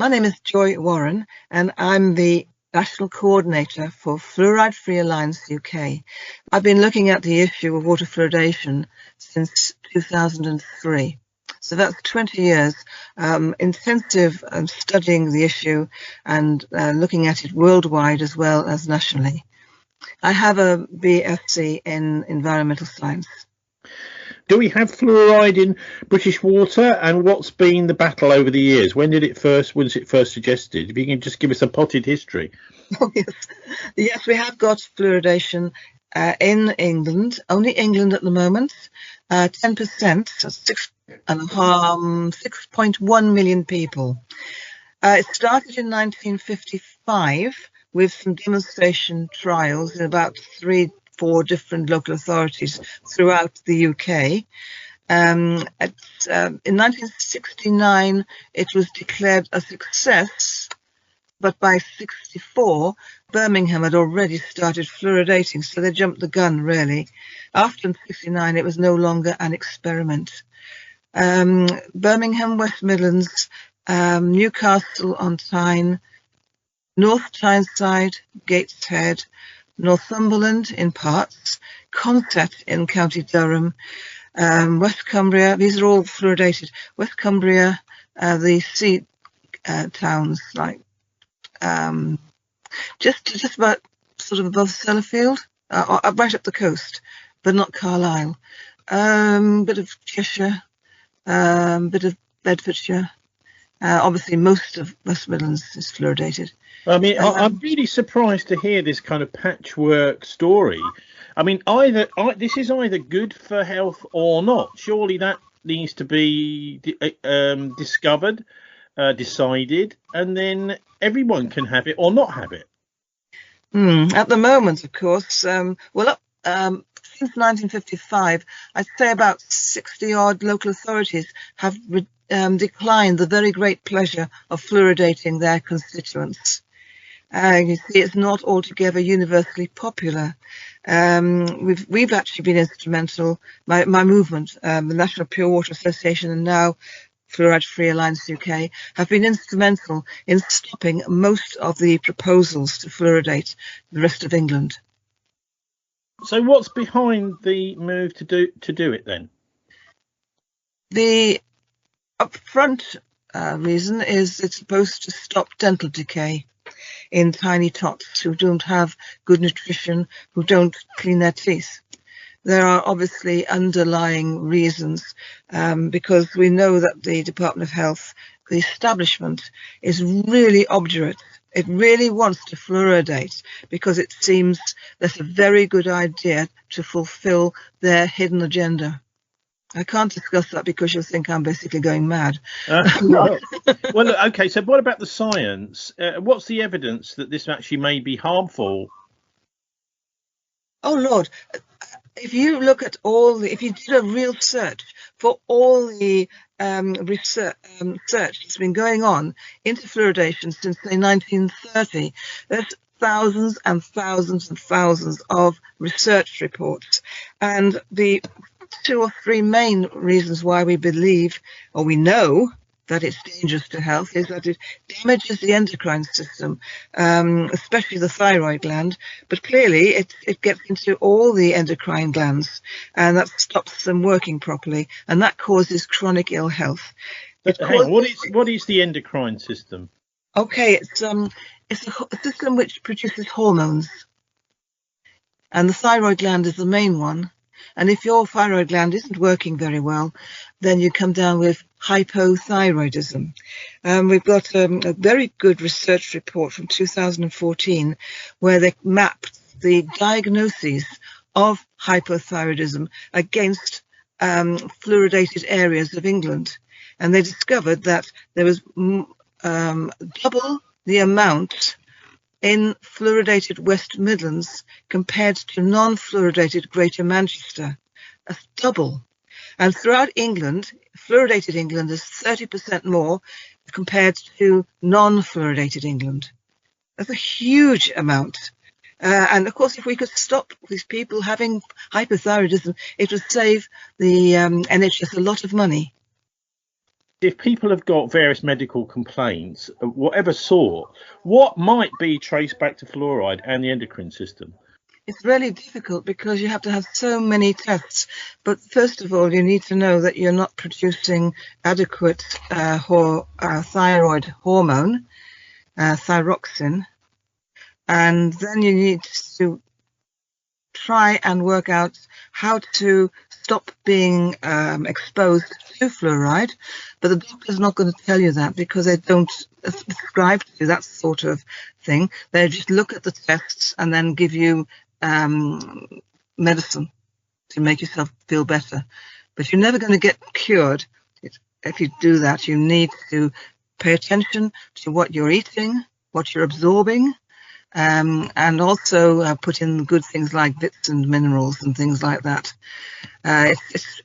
My name is Joy Warren, and I'm the National Coordinator for Fluoride-Free Alliance UK. I've been looking at the issue of water fluoridation since 2003. So that's 20 years, intensive studying the issue and looking at it worldwide as well as nationally. I have a BSc in environmental science. Do we have fluoride in British water, and what's been the battle over the years? When was it first suggested? If you can just give us a potted history. Oh, yes. Yes, we have got fluoridation in England, only England at the moment, 10%, so 6.1 million people. It started in 1955 with some demonstration trials in about 3-4 different local authorities throughout the UK. In 1969, it was declared a success, but by 64, Birmingham had already started fluoridating, so they jumped the gun, really. After 69, it was no longer an experiment. Birmingham, West Midlands, Newcastle on Tyne, North Tyneside, Gateshead, Northumberland in parts, Consett in County Durham, West Cumbria, these are all fluoridated. West Cumbria, the sea towns like just about sort of above Sellafield, right up the coast, but not Carlisle. Bit of Cheshire, bit of Bedfordshire. Obviously, most of West Midlands is fluoridated. I mean, I'm really surprised to hear this kind of patchwork story. I mean, this is either good for health or not. Surely that needs to be discovered, decided, and then everyone can have it or not have it. At the moment, of course, since 1955, I'd say about 60-odd local authorities have declined the very great pleasure of fluoridating their constituents. You see, it's not altogether universally popular. We've actually been instrumental, my movement, the National Pure Water Association and now Fluoride-Free Alliance UK, have been instrumental in stopping most of the proposals to fluoridate the rest of England. So what's behind the move to do it then? The upfront reason is it's supposed to stop dental decay in tiny tots who don't have good nutrition, who don't clean their teeth. There are obviously underlying reasons, because we know that the Department of Health, the establishment, is really obdurate. It really wants to fluoridate because it seems that's a very good idea to fulfill their hidden agenda. I can't discuss that because you'll think I'm basically going mad. Well, okay, so what about the science? What's the evidence that this actually may be harmful? Oh, Lord. If you look at if you did a real search for all the research that's been going on into fluoridation since, say, 1930, there's thousands and thousands and thousands of research reports. And the 2 or 3 main reasons why we believe, or we know, that it's dangerous to health is that it damages the endocrine system, especially the thyroid gland, but clearly it gets into all the endocrine glands, and that stops them working properly, and that causes chronic ill health. What is the endocrine system? Okay, it's a system which produces hormones, and the thyroid gland is the main one. And if your thyroid gland isn't working very well, then you come down with hypothyroidism. We've got a very good research report from 2014 where they mapped the diagnoses of hypothyroidism against fluoridated areas of England. And they discovered that there was double the amount in fluoridated West Midlands compared to non-fluoridated Greater Manchester. That's double. And throughout England, fluoridated England is 30% more compared to non-fluoridated England. That's a huge amount. And of course, if we could stop these people having hypothyroidism, it would save the NHS a lot of money. Hang on, what is the evidence that this actually may be harmful? Okay, if people have got various medical complaints of whatever sort, what might be traced back to fluoride and the endocrine system? It's really difficult because you have to have so many tests. But first of all, you need to know that you're not producing adequate thyroid hormone, thyroxine. And then you need to try and work out how to stop being exposed to fluoride, but the doctor's not going to tell you that because they don't prescribe to you that sort of thing. They just look at the tests and then give you medicine to make yourself feel better. But you're never going to get cured. If you do that, you need to pay attention to what you're eating, what you're absorbing, and also put in good things like bits and minerals and things like that. It's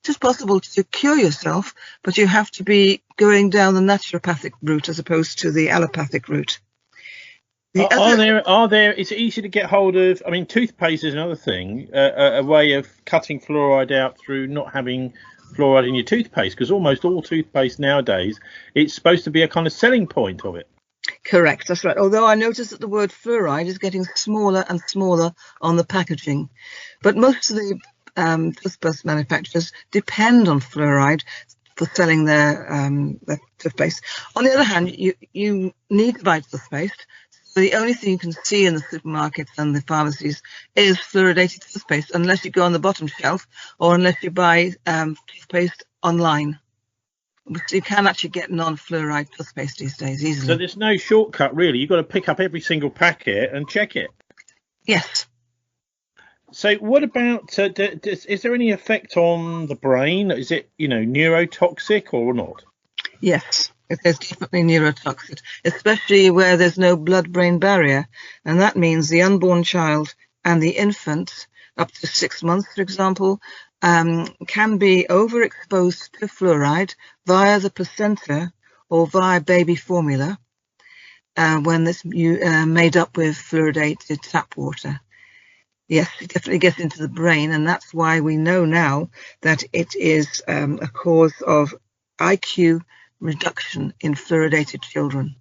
just possible to cure yourself, but you have to be going down the naturopathic route as opposed to the allopathic route. Are there? Is it easy to get hold of? I mean, toothpaste is another thing, a way of cutting fluoride out through not having fluoride in your toothpaste, because almost all toothpaste nowadays, it's supposed to be a kind of selling point of it. Correct, that's right. Although I noticed that the word fluoride is getting smaller and smaller on the packaging. But most of the toothpaste manufacturers depend on fluoride for selling their toothpaste. On the other hand, you need to buy toothpaste. So the only thing you can see in the supermarkets and the pharmacies is fluoridated toothpaste, unless you go on the bottom shelf or unless you buy toothpaste online. But you can actually get non-fluoride toothpaste these days easily. So there's no shortcut, really. You've got to pick up every single packet and check it. Yes. So what about, is there any effect on the brain? Is it, neurotoxic or not? Yes, there's definitely neurotoxic, especially where there's no blood-brain barrier. And that means the unborn child and the infant, up to 6 months, for example, can be overexposed to fluoride via the placenta or via baby formula when it's made up with fluoridated tap water. Yes, it definitely gets into the brain, and that's why we know now that it is a cause of IQ reduction in fluoridated children.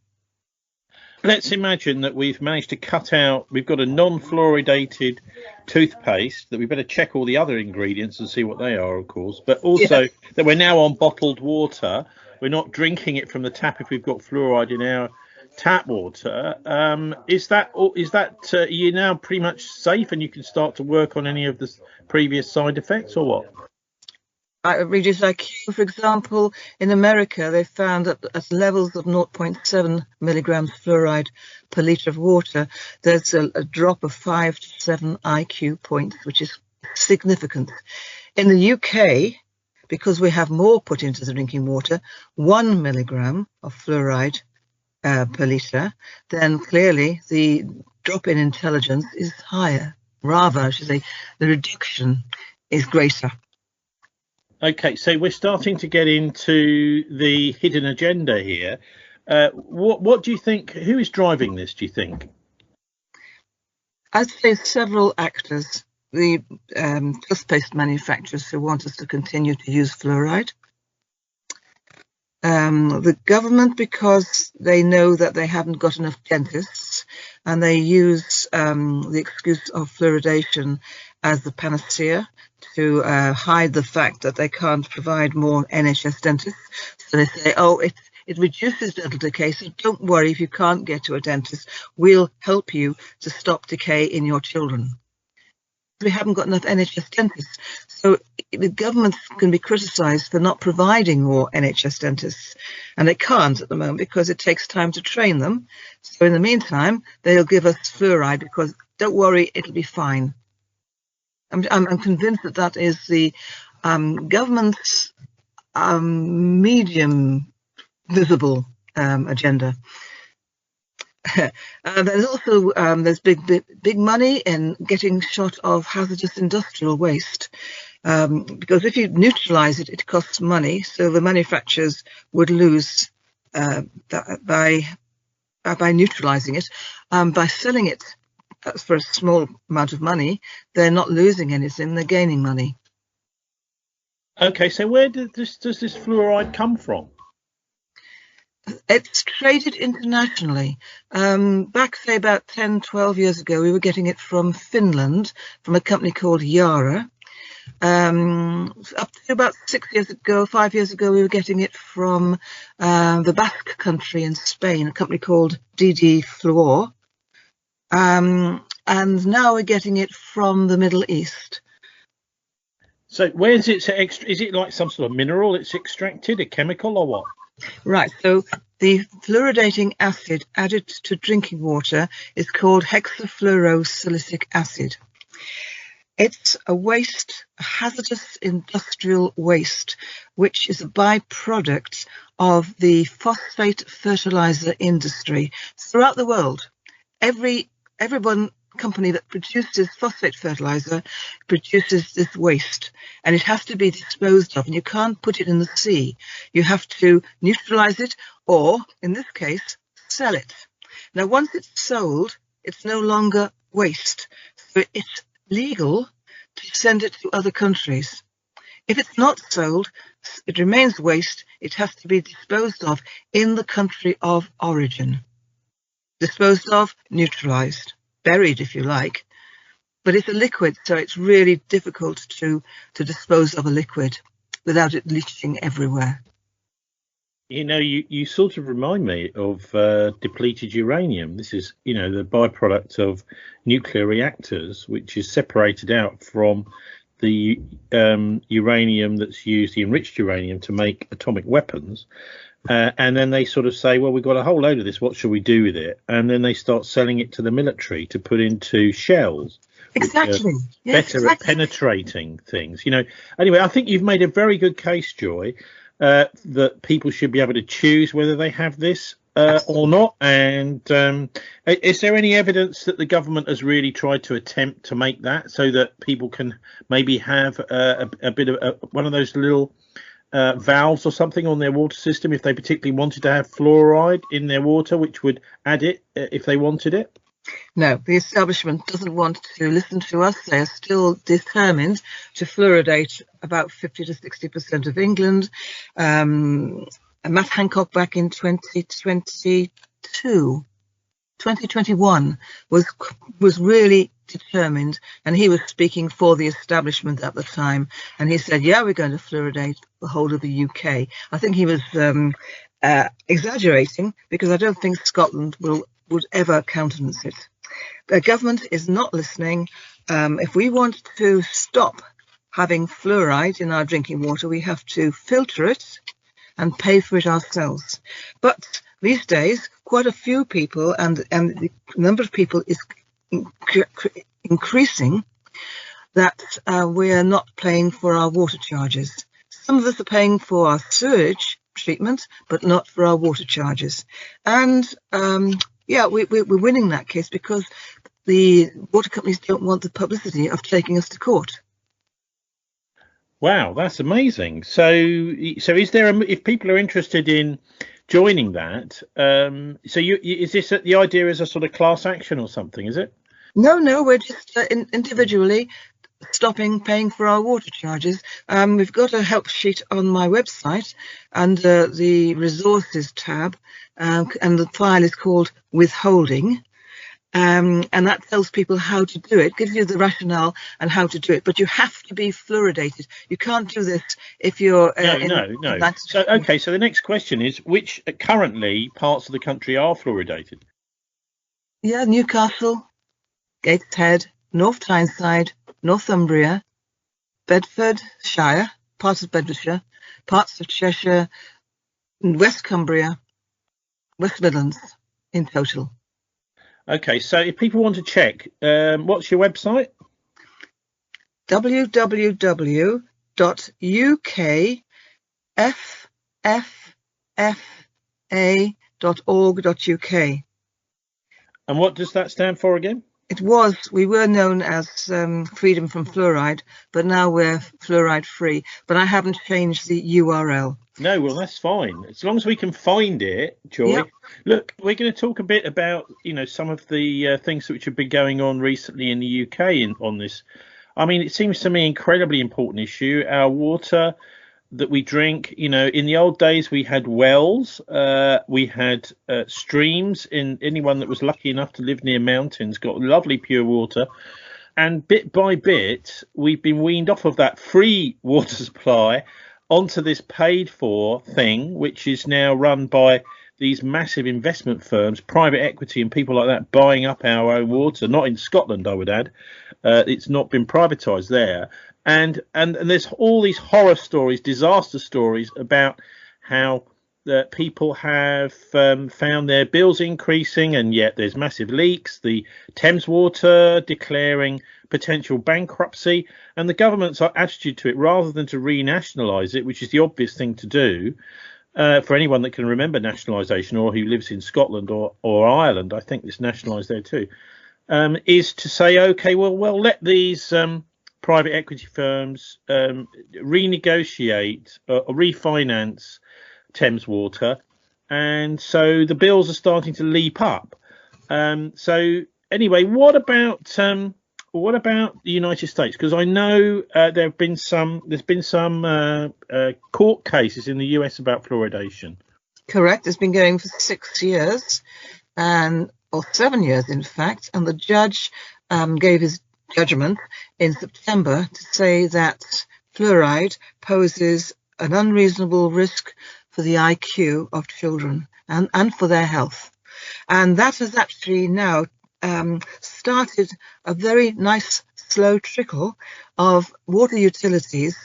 Let's imagine that we've managed to cut out, we've got a non-fluoridated toothpaste, that we better check all the other ingredients and see what they are, of course, but also that we're now on bottled water. We're not drinking it from the tap if we've got fluoride in our tap water. Is that you're now pretty much safe and you can start to work on any of the previous side effects, or what? Reduced IQ, for example, in America, they found that at levels of 0.7 milligrams fluoride per litre of water, there's a drop of 5 to 7 IQ points, which is significant. In the UK, because we have more put into the drinking water, 1 milligram of fluoride per litre, then clearly the drop in intelligence is higher. Rather, I should say, the reduction is greater. Okay, so we're starting to get into the hidden agenda here. What do you think? Who is driving this, do you think? I'd say several actors. The toothpaste manufacturers who want us to continue to use fluoride. The government, because they know that they haven't got enough dentists, and they use the excuse of fluoridation as the panacea to hide the fact that they can't provide more NHS dentists. So they say, oh, it reduces dental decay, so don't worry if you can't get to a dentist. We'll help you to stop decay in your children. We haven't got enough NHS dentists. So the government can be criticised for not providing more NHS dentists. And they can't at the moment because it takes time to train them. So in the meantime, they'll give us fluoride because, don't worry, it'll be fine. I'm convinced that that is the government's medium visible agenda. There's also there's big money in getting shot of hazardous industrial waste, because if you neutralize it, it costs money. So the manufacturers would lose by neutralizing it. By selling it for a small amount of money, they're not losing anything, they're gaining money. Okay, so where does this fluoride come from? It's traded internationally. Back, say, about 10, 12 years ago, we were getting it from Finland, from a company called Yara. Up to about 6 years ago, 5 years ago, we were getting it from the Basque country in Spain, a company called DD Fluor. And now we're getting it from the Middle East. So where's it? Is it like some sort of mineral it's extracted, a chemical, or what? Right. So the fluoridating acid added to drinking water is called hexafluorosilicic acid. It's a waste, a hazardous industrial waste, which is a byproduct of the phosphate fertilizer industry throughout the world. Every one company that produces phosphate fertilizer produces this waste, and it has to be disposed of, and you can't put it in the sea. You have to neutralize it, or in this case, sell it. Now, once it's sold, it's no longer waste. So it's legal to send it to other countries. If it's not sold, it remains waste. It has to be disposed of in the country of origin. Disposed of, neutralized, buried if you like. But it's a liquid, so it's really difficult to dispose of a liquid without it leaching everywhere. You know, you sort of remind me of depleted uranium. This is, you know, the byproduct of nuclear reactors, which is separated out from the uranium that's used, the enriched uranium, to make atomic weapons. And then they sort of say, well, we've got a whole load of this. What should we do with it? And then they start selling it to the military to put into shells. Exactly. Yes, better at penetrating things. You know. Anyway, I think you've made a very good case, Joy, that people should be able to choose whether they have this or not. And is there any evidence that the government has really tried to attempt to make that so that people can maybe have a bit of one of those little valves or something on their water system if they particularly wanted to have fluoride in their water, which would add it if they wanted it? No, the establishment doesn't want to listen to us. They are still determined to fluoridate about 50 to 60% of England. Matt Hancock back in 2021 was really determined, and he was speaking for the establishment at the time, and he said, yeah, we're going to fluoridate the whole of the UK. I think he was exaggerating, because I don't think Scotland would ever countenance it. The government is not listening. If we want to stop having fluoride in our drinking water, we have to filter it and pay for it ourselves. But these days, quite a few people, and the number of people is increasing, that we are not paying for our water charges. Some of us are paying for our sewage treatment, but not for our water charges. And yeah, we're winning that case because the water companies don't want the publicity of taking us to court. Wow, that's amazing. So is there if people are interested in joining that, so is this the idea is a sort of class action or something, is it? No, we're just individually stopping paying for our water charges. We've got a help sheet on my website under the resources tab, and the file is called withholding. And that tells people how to do it, gives you the rationale and how to do it. But you have to be fluoridated. You can't do this if you're no. So okay, so the next question is, which currently parts of the country are fluoridated? Yeah, Newcastle, Gateshead, North Tyneside, Northumbria, Bedfordshire, parts of Bedfordshire, parts of Cheshire, West Cumbria, West Midlands in total. Okay, so if people want to check, what's your website? www.ukfffa.org.uk. And what does that stand for again? We were known as Freedom from Fluoride, but now we're fluoride free. But I haven't changed the URL. No, well, that's fine. As long as we can find it, Joy. Yep. Look, we're going to talk a bit about, some of the things which have been going on recently in the UK on this I mean, it seems to me an incredibly important issue. Our water that we drink, you know, in the old days we had wells, we had streams. In anyone that was lucky enough to live near mountains got lovely pure water. And bit by bit, we've been weaned off of that free water supply onto this paid for thing, which is now run by these massive investment firms, private equity and people like that, buying up our own water. Not in Scotland, I would add. It's not been privatised there. And there's all these horror stories, disaster stories about how people have found their bills increasing, and yet there's massive leaks. The Thames Water declaring potential bankruptcy, and the government's attitude to it, rather than to renationalise it, which is the obvious thing to do for anyone that can remember nationalisation or who lives in Scotland or Ireland. I think it's nationalised there too. Is to say, okay, well, let these private equity firms renegotiate or refinance Thames Water, and so the bills are starting to leap up. So anyway, what about the United States? Because I know there's been some court cases in the US about fluoridation. Correct. It's been going for 6 years, or 7 years, in fact. And the judge gave his judgment in September to say that fluoride poses an unreasonable risk for the IQ of children and for their health. And that has actually now started a very nice slow trickle of water utilities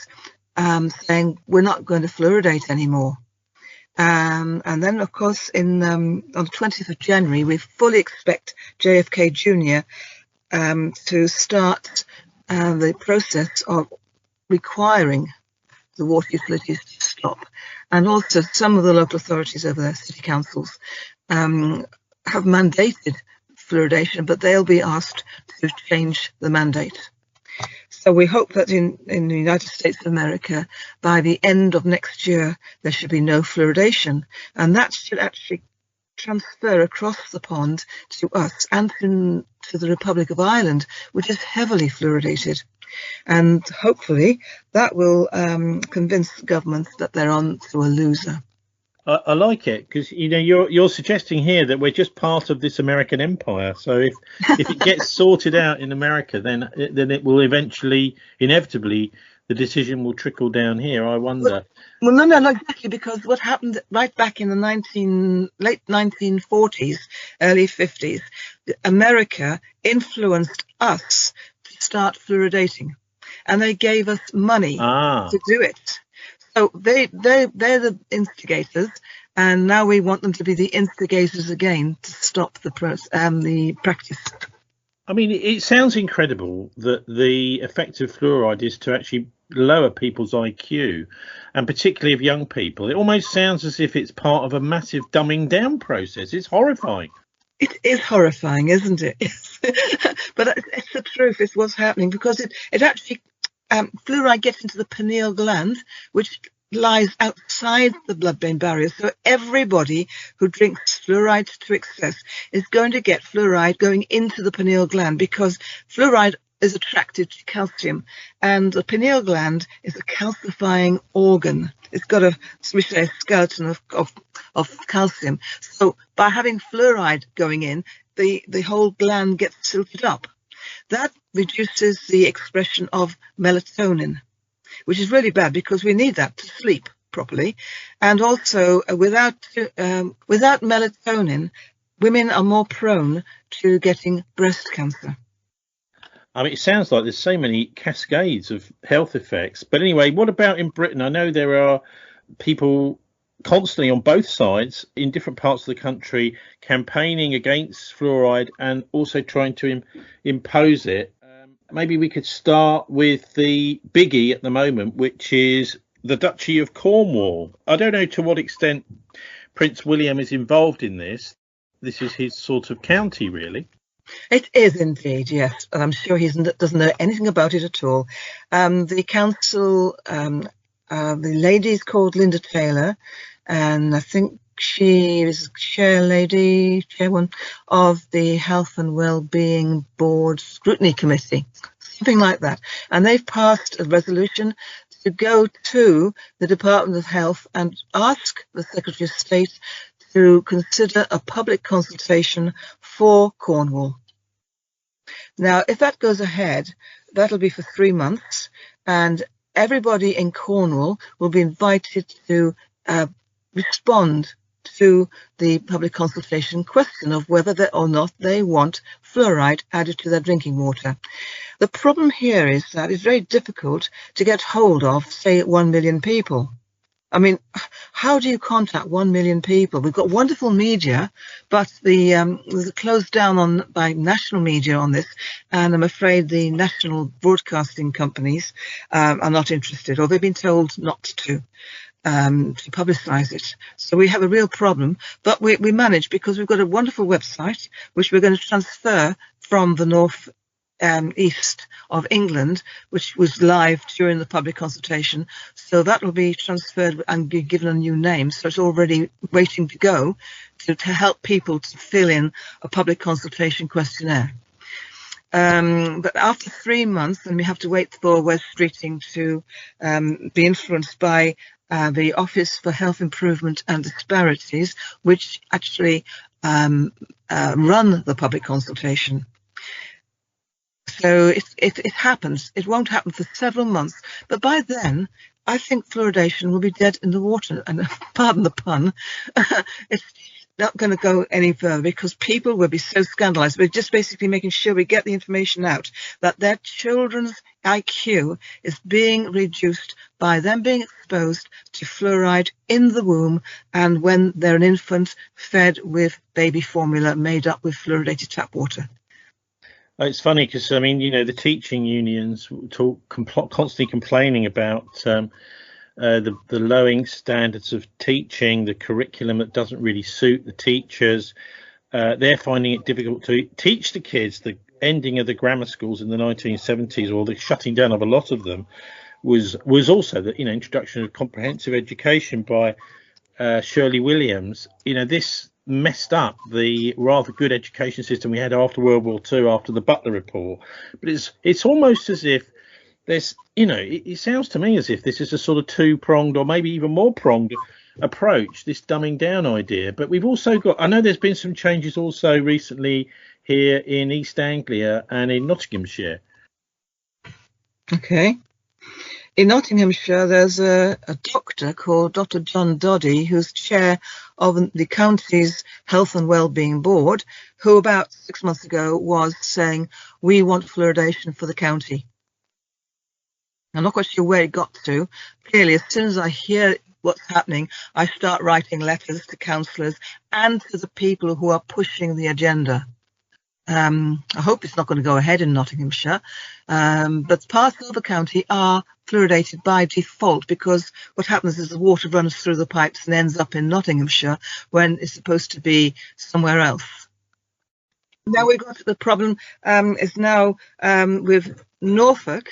saying we're not going to fluoridate anymore. And then, of course, on the 20th of January, we fully expect JFK Jr. To start the process of requiring the water utilities to stop. And also some of the local authorities over there, city councils, have mandated fluoridation, but they'll be asked to change the mandate. So we hope that in the United States of America, by the end of next year, there should be no fluoridation. And that should actually transfer across the pond to us and to the Republic of Ireland, which is heavily fluoridated. And hopefully that will convince governments that they're on to a loser. I like it, because you know you're suggesting here that we're just part of this American empire. So if it gets sorted out in America, then it will inevitably the decision will trickle down here. I wonder. Well, no, not exactly, because what happened right back in the late 1940s, early 50s, America influenced us to start fluoridating, and they gave us money to do it. So they're the instigators, and now we want them to be the instigators again to stop the practice. I mean, it sounds incredible that the effect of fluoride is to actually lower people's IQ, and particularly of young people. It almost sounds as if it's part of a massive dumbing down process. It's horrifying. It is horrifying, isn't it? But it's the truth. It's what's happening, because it actually fluoride gets into the pineal gland, which lies outside the blood-brain barrier. So everybody who drinks fluoride to excess is going to get fluoride going into the pineal gland, because fluoride is attracted to calcium, and the pineal gland is a calcifying organ. It's got a skeleton of calcium. So by having fluoride going in, the whole gland gets silted up. That reduces the expression of melatonin, which is really bad, because we need that to sleep properly. And also without melatonin, women are more prone to getting breast cancer. I mean, it sounds like there's so many cascades of health effects. But anyway, what about in Britain? I know there are people constantly on both sides in different parts of the country campaigning against fluoride and also trying to impose it. Maybe we could start with the biggie at the moment, which is the Duchy of Cornwall. I don't know to what extent Prince William is involved in this. This is his sort of county, really. It is indeed, yes. And I'm sure he doesn't know anything about it at all. The council, the lady is called Linda Taylor, and I think she is chairwoman of the Health and Wellbeing Board Scrutiny Committee. something like that. And they've passed a resolution to go to the Department of Health and ask the Secretary of State to consider a public consultation for Cornwall. Now, if that goes ahead, that'll be for 3 months, and everybody in Cornwall will be invited to respond to the public consultation question of whether or not they want fluoride added to their drinking water. The problem here is that it's very difficult to get hold of, say, 1 million people. I mean, how do you contact 1 million people? We've got wonderful media, but there's closed down by national media on this, and I'm afraid the national broadcasting companies are not interested, or they've been told not to publicise it. So we have a real problem, but we manage, because we've got a wonderful website which we're going to transfer from the north east of England, which was live during the public consultation. So that will be transferred and be given a new name. So it's already waiting to go to help people to fill in a public consultation questionnaire. But after 3 months, then we have to wait for West Streeting to be influenced by the Office for Health Improvement and Disparities, which actually run the public consultation. So if it happens, it won't happen for several months. But by then, I think fluoridation will be dead in the water. And pardon the pun, it's not going to go any further, because people will be so scandalized. We're just basically making sure we get the information out that their children's IQ is being reduced by them being exposed to fluoride in the womb, and when they're an infant, fed with baby formula made up with fluoridated tap water. It's funny because, I mean, you know, the teaching unions constantly complaining about the lowering standards of teaching, the curriculum that doesn't really suit the teachers. They're finding it difficult to teach the kids. The ending of the grammar schools in the 1970s, or the shutting down of a lot of them, was also the introduction of comprehensive education by Shirley Williams. This messed up the rather good education system we had after World War II, after the Butler Report. But it's almost as if there's, it sounds to me as if this is a sort of two-pronged, or maybe even more pronged approach, this dumbing down idea. But we've also got, I know there's been some changes also recently here in East Anglia and in Nottinghamshire. Okay. In Nottinghamshire, there's a doctor called Dr. John Doddy, who's chair of the county's Health and Wellbeing Board, who about 6 months ago was saying, we want fluoridation for the county. I'm not quite sure where it got to. Clearly, as soon as I hear what's happening, I start writing letters to councillors and to the people who are pushing the agenda. I hope it's not going to go ahead in Nottinghamshire, but parts of the county are fluoridated by default, because what happens is the water runs through the pipes and ends up in Nottinghamshire when it's supposed to be somewhere else. Now we've got the problem is now with Norfolk,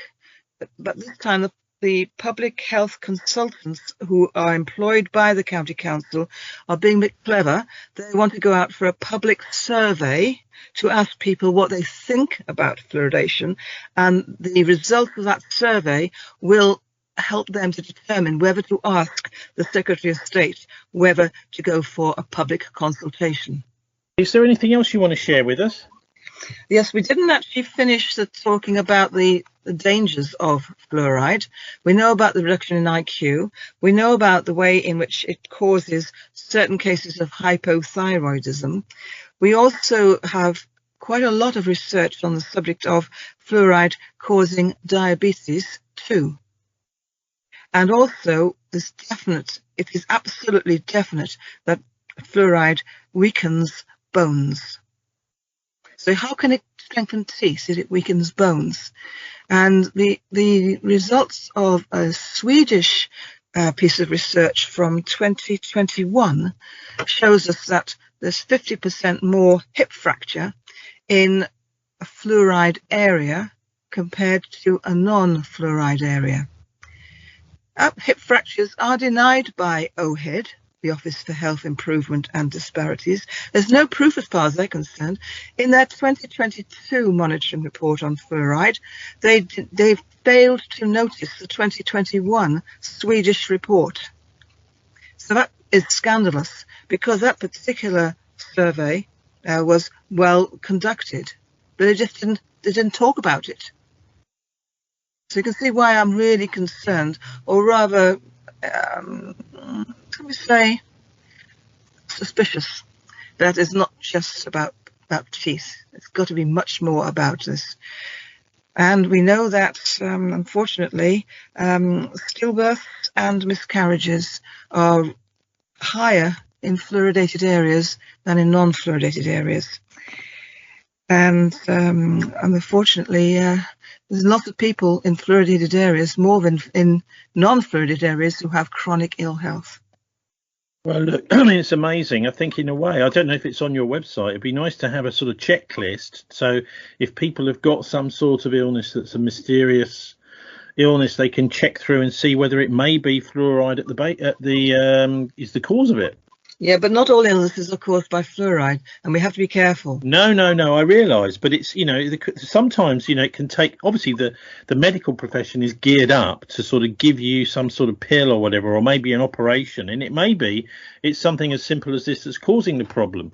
but this time the public health consultants who are employed by the county council are being a bit clever. They want to go out for a public survey to ask people what they think about fluoridation, and the result of that survey will help them to determine whether to ask the Secretary of State whether to go for a public consultation. Is there anything else you want to share with us? Yes, we didn't actually finish talking about the dangers of fluoride. We know about the reduction in IQ. We know about the way in which it causes certain cases of hypothyroidism. We also have quite a lot of research on the subject of fluoride causing diabetes too. And also, it is absolutely definite that fluoride weakens bones. So how can it strengthen teeth if it weakens bones? And the results of a Swedish piece of research from 2021 shows us that there's 50% more hip fracture in a fluoride area compared to a non-fluoride area. Hip fractures are denied by OHID, the Office for Health Improvement and Disparities. There's no proof as far as they're concerned. In their 2022 monitoring report on fluoride, they failed to notice the 2021 Swedish report. So that is scandalous, because that particular survey was well conducted, but they didn't talk about it. So you can see why I'm really concerned, or rather, let me say, suspicious, that it's not just about teeth. It's got to be much more about this. And we know that, unfortunately, stillbirths and miscarriages are higher in fluoridated areas than in non-fluoridated areas. And unfortunately, there's lots of people in fluoridated areas more than in non-fluoridated areas who have chronic ill health. Well, look, I mean, it's amazing. I think in a way, I don't know if it's on your website, it'd be nice to have a sort of checklist. So if people have got some sort of illness that's a mysterious illness, they can check through and see whether it may be fluoride is the cause of it. Yeah, but not all illnesses are caused by fluoride, and we have to be careful. No, I realise, but it's, sometimes, it can take, obviously the medical profession is geared up to sort of give you some sort of pill or whatever, or maybe an operation, and it's something as simple as this that's causing the problem.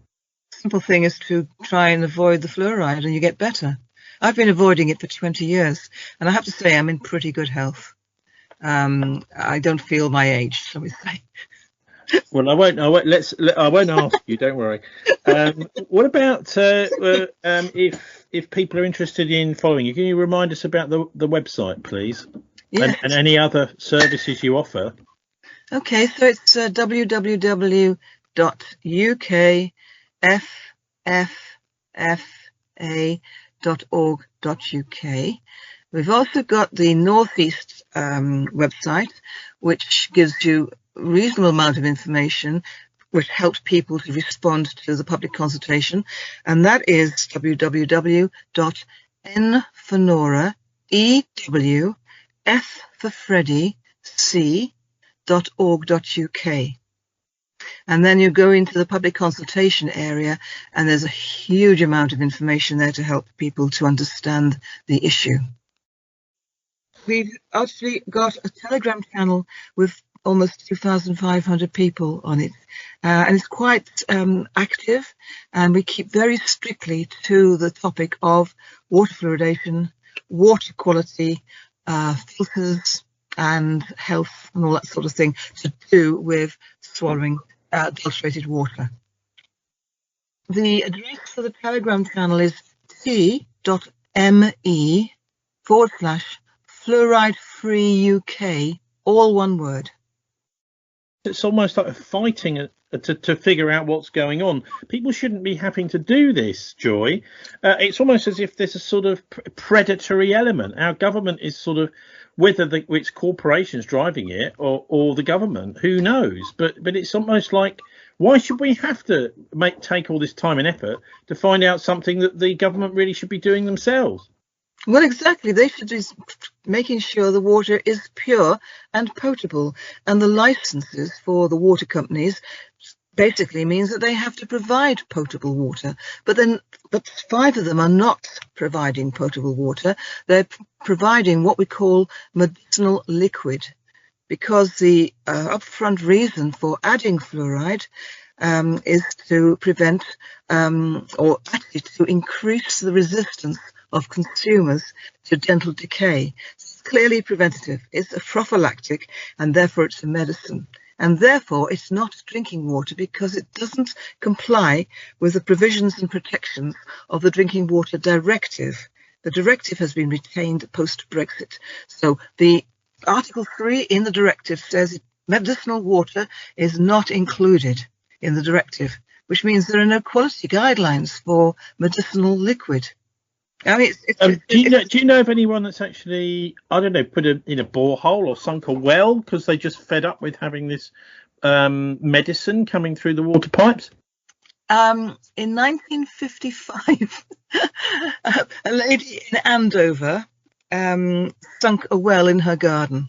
The simple thing is to try and avoid the fluoride and you get better. I've been avoiding it for 20 years, and I have to say I'm in pretty good health. I don't feel my age, shall we say. Well, I won't ask you. Don't worry. What about if people are interested in following you? Can you remind us about the website, please? Yes. And any other services you offer? Okay, so it's www.ukfFFA.org.uk. We've also got the Northeast website, which gives you reasonable amount of information which helps people to respond to the public consultation, and that is www.n-for-Nora-E-W-F-for-Freddy-C.org.uk. And then you go into the public consultation area, and there's a huge amount of information there to help people to understand the issue. We've actually got a Telegram channel with almost 2,500 people on it, and it's quite active, and we keep very strictly to the topic of water fluoridation, water quality, filters and health and all that sort of thing to do with swallowing adulterated water. The address for the Telegram channel is t.me/Fluoride Free UK, all one word. It's almost like fighting to figure out what's going on. People shouldn't be having to do this, Joy. It's almost as if there's a sort of predatory element. Our government is sort of, whether it's corporations driving it or the government, who knows? But it's almost like, why should we have to take all this time and effort to find out something that the government really should be doing themselves? Well, exactly. They should be making sure the water is pure and potable, and the licenses for the water companies basically means that they have to provide potable water. But 5 of them are not providing potable water. They're providing what we call medicinal liquid, because the upfront reason for adding fluoride is to prevent or actually to increase the resistance of consumers to dental decay. It's clearly preventative. It's a prophylactic, and therefore it's a medicine. And therefore it's not drinking water, because it doesn't comply with the provisions and protections of the Drinking Water Directive. The directive has been retained post-Brexit. So the Article 3 in the directive says medicinal water is not included in the directive, which means there are no quality guidelines for medicinal liquid. I mean, do you know of anyone that's actually, I don't know, put in a borehole or sunk a well because they just fed up with having this medicine coming through the water pipes? In 1955, a lady in Andover sunk a well in her garden.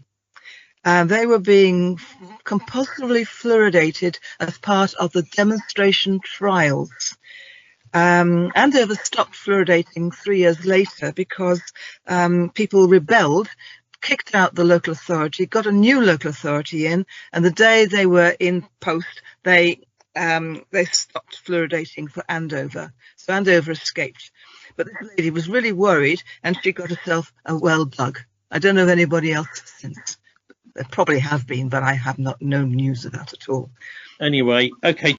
and they were being compulsively fluoridated as part of the demonstration trials. Andover stopped fluoridating 3 years later because people rebelled, kicked out the local authority, got a new local authority in, and the day they were in post, they stopped fluoridating for Andover. So Andover escaped. But this lady was really worried, and she got herself a well dug. I don't know of anybody else since. There probably have been, but I have not known news of that at all. Anyway, okay.